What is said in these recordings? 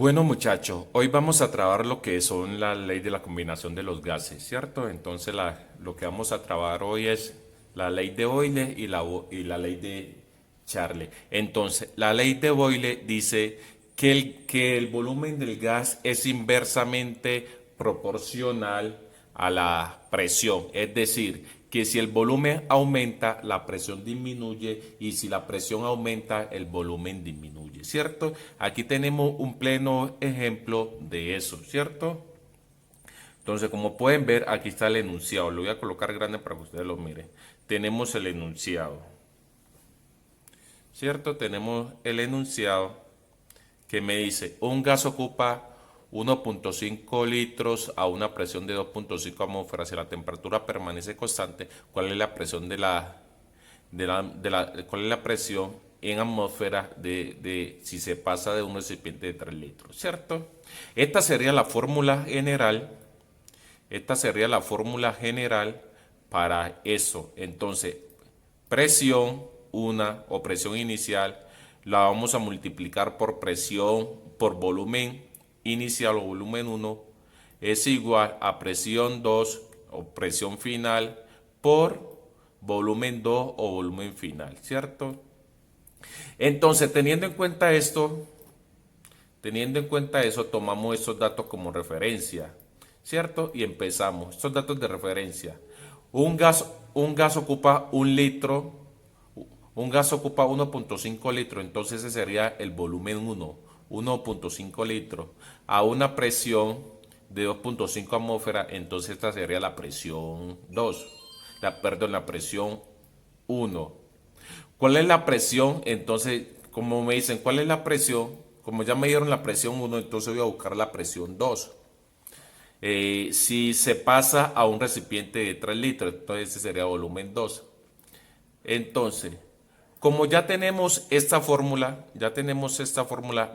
Bueno, muchachos, hoy vamos a trabajar lo que son la ley de la combinación de los gases, ¿cierto? Entonces, lo que vamos a trabajar hoy es la ley de Boyle y la ley de Charle. Entonces, la ley de Boyle dice que el volumen del gas es inversamente proporcional a la presión, es decir, que si el volumen aumenta, la presión disminuye y si la presión aumenta, el volumen disminuye, ¿cierto? Aquí tenemos un pleno ejemplo de eso, ¿cierto? Entonces, como pueden ver, aquí está el enunciado. Lo voy a colocar grande para que ustedes lo miren. Tenemos el enunciado, ¿cierto? Tenemos el enunciado que me dice, un gas ocupa 1.5 litros a una presión de 2.5 atmósferas si la temperatura permanece constante. ¿Cuál es la presión cuál es la presión en atmósfera de si se pasa de un recipiente de 3 litros, ¿cierto? Esta sería la fórmula general. Esta sería la fórmula general para eso. Entonces, presión una o presión inicial la vamos a multiplicar por presión, por volumen inicial o volumen uno es igual a presión 2 o presión final por volumen 2 o volumen final, ¿cierto? Entonces, teniendo en cuenta eso, tomamos estos datos como referencia, ¿cierto? Y empezamos. Estos datos de referencia. Un gas ocupa un litro, un gas ocupa 1.5 litros, entonces ese sería el volumen 1, 1.5 litros, a una presión de 2.5 atmósferas, entonces esta sería la presión 2, perdón, la presión 1. ¿Cuál es la presión? Entonces, como me dicen, ¿cuál es la presión? Como ya me dieron la presión 1, entonces voy a buscar la presión 2. Si se pasa a un recipiente de 3 litros, entonces ese sería volumen 2. Entonces, como ya tenemos esta fórmula,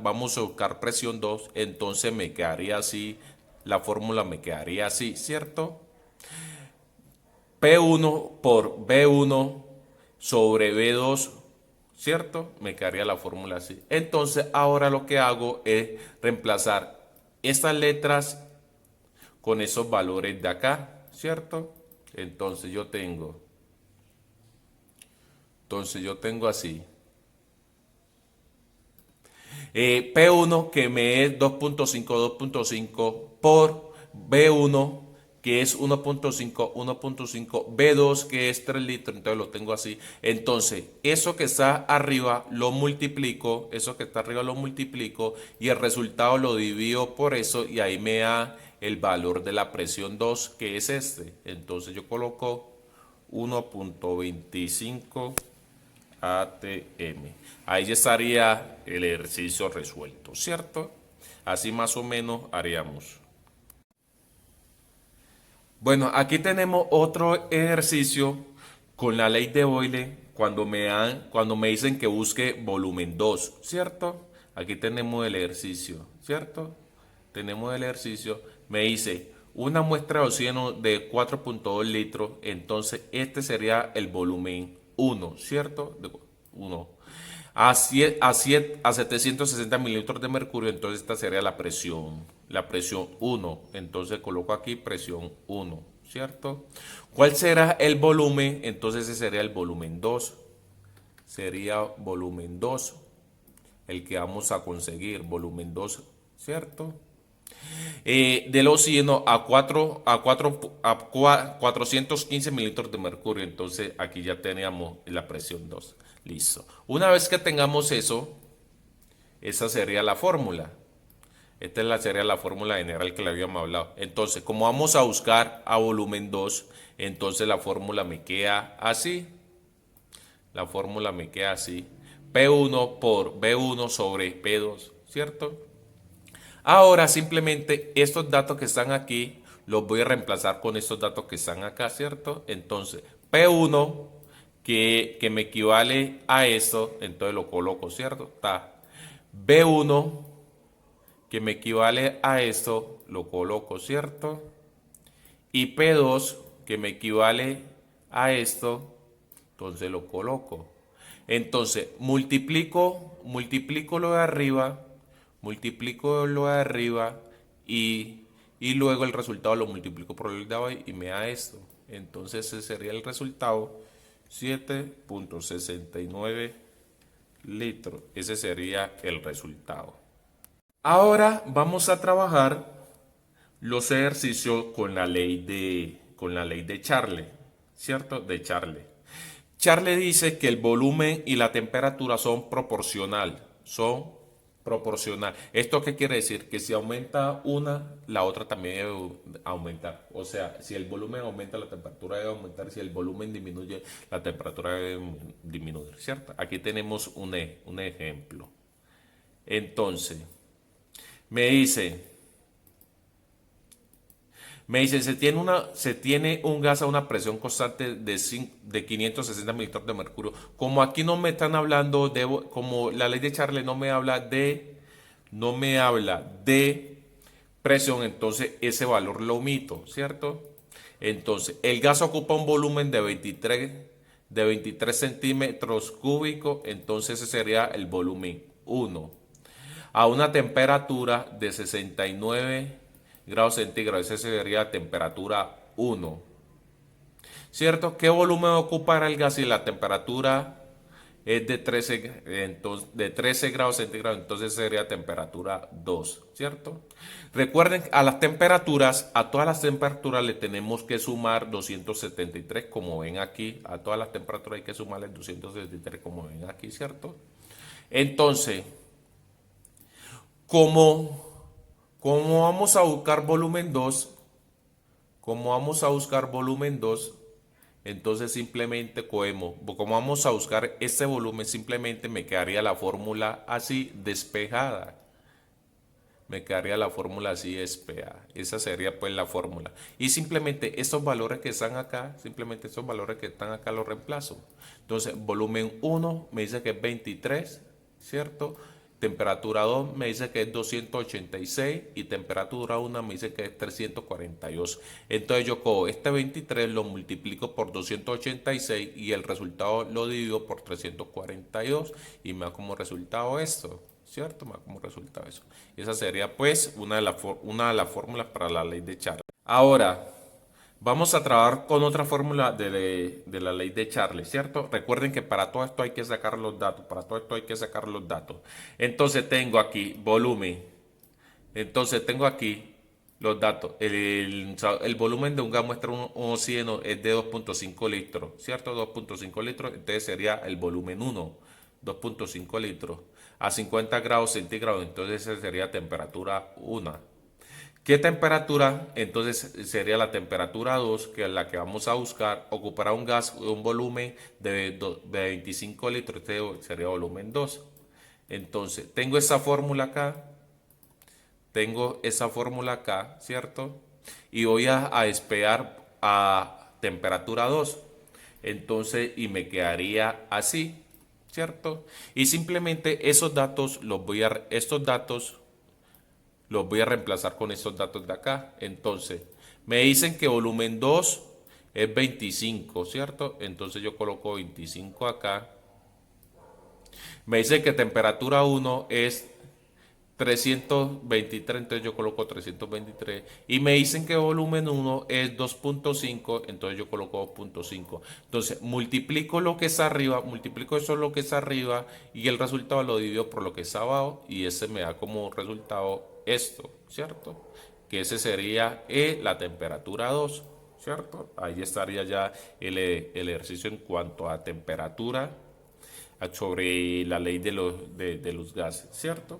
vamos a buscar presión 2, entonces me quedaría así, la fórmula me quedaría así, ¿cierto? P1 por B1 sobre B2, ¿cierto? Me quedaría la fórmula así. Entonces, ahora lo que hago es reemplazar estas letras con esos valores de acá, ¿cierto? Entonces yo tengo así. P1 que me es 2.5 por B1 que es 1.5 B2 que es 3 litros, entonces lo tengo así. Entonces, eso que está arriba lo multiplico, y el resultado lo divido por eso y ahí me da el valor de la presión 2 que es este. Entonces yo coloco 1.25 ATM. Ahí ya estaría el ejercicio resuelto, ¿cierto? Así más o menos haríamos. Bueno, aquí tenemos otro ejercicio con la ley de Boyle cuando me dicen que busque volumen 2, ¿cierto? Aquí tenemos el ejercicio, ¿cierto? Tenemos el ejercicio, me dice una muestra de oxígeno de 4.2 litros, entonces este sería el volumen 1, ¿cierto? 1. A 760 mililitros de mercurio, entonces esta sería la presión 1. Entonces coloco aquí presión 1, ¿cierto? ¿Cuál será el volumen? Entonces ese sería el volumen 2. Sería volumen 2 el que vamos a conseguir, volumen 2, ¿cierto? Del oxígeno a 415 mililitros de mercurio. Entonces aquí ya teníamos la presión 2. Listo. Una vez que tengamos eso, esa sería la fórmula. Sería la fórmula general que le habíamos hablado. Entonces, como vamos a buscar a volumen 2, entonces la fórmula me queda así. La fórmula me queda así. P1 por B1 sobre P2, ¿cierto? Ahora simplemente estos datos que están aquí los voy a reemplazar con estos datos que están acá, ¿cierto? Entonces, P1 que me equivale a esto, entonces lo coloco, ¿cierto? Está B1 que me equivale a esto, lo coloco, ¿cierto? Y P2 que me equivale a esto, entonces lo coloco. Entonces, multiplico lo de arriba multiplico lo de arriba y luego el resultado lo multiplico por el de abajo y me da esto. Entonces ese sería el resultado, 7.69 litros. Ese sería el resultado. Ahora vamos a trabajar los ejercicios con la ley de Charle, ¿cierto? De Charle. Charle dice que el volumen y la temperatura son proporcional, ¿Esto qué quiere decir? Que si aumenta una, la otra también debe aumentar. O sea, si el volumen aumenta, la temperatura debe aumentar. Si el volumen disminuye, la temperatura debe disminuir, ¿cierto? Aquí tenemos un ejemplo. Entonces, me dice, se tiene un gas a una presión constante de 560 mililitros de mercurio. Como aquí no me están hablando como la ley de Charle no me habla de presión, entonces ese valor lo omito, ¿cierto? Entonces, el gas ocupa un volumen de 23 centímetros cúbicos, entonces ese sería el volumen 1. A una temperatura de 69 grados centígrados, esa sería la temperatura 1. ¿Cierto? ¿Qué volumen ocupa el gas y la temperatura es de 13 grados centígrados? Entonces sería temperatura 2, ¿cierto? Recuerden, a todas las temperaturas le tenemos que sumar 273, como ven aquí. A todas las temperaturas hay que sumarle 273, como ven aquí, ¿cierto? Entonces, como vamos a buscar volumen 2, entonces simplemente como vamos a buscar este volumen, simplemente me quedaría la fórmula así despejada. Esa sería pues la fórmula. Y simplemente estos valores que están acá, los reemplazo. Entonces, volumen 1 me dice que es 23, ¿cierto? Temperatura 2 me dice que es 286 y temperatura 1 me dice que es 342. Entonces yo cojo este 23, lo multiplico por 286 y el resultado lo divido por 342 y me da como resultado esto, ¿cierto? Me da como resultado eso. Y esa sería pues una de las fórmulas para la ley de Charle. Ahora, vamos a trabajar con otra fórmula de la ley de Charle, ¿cierto? Recuerden que para todo esto hay que sacar los datos. Entonces tengo aquí volumen. Entonces tengo aquí los datos. El volumen de un gas muestra un oxígeno es de 2.5 litros, ¿cierto? 2.5 litros, entonces sería el volumen 1, 2.5 litros. A 50 grados centígrados, entonces esa sería temperatura 1. ¿Qué temperatura? Entonces sería la temperatura 2, que es la que vamos a buscar. Ocupará un gas, un volumen de 25 litros, este sería volumen 2. Entonces, tengo esa fórmula acá, ¿cierto? Y voy a despegar a temperatura 2. Entonces, y me quedaría así, ¿cierto? Y simplemente estos datos los voy a reemplazar con estos datos de acá. Entonces, me dicen que volumen 2 es 25, ¿cierto? Entonces yo coloco 25 acá. Me dice que temperatura 1 es 323, entonces yo coloco 323. Y me dicen que volumen 1 es 2.5, entonces yo coloco 2.5. Entonces multiplico lo que es arriba, y el resultado lo divido por lo que es abajo y ese me da como resultado esto, ¿cierto? Que ese sería la temperatura 2, ¿cierto? Ahí estaría ya el ejercicio en cuanto a temperatura sobre la ley de los gases, ¿cierto?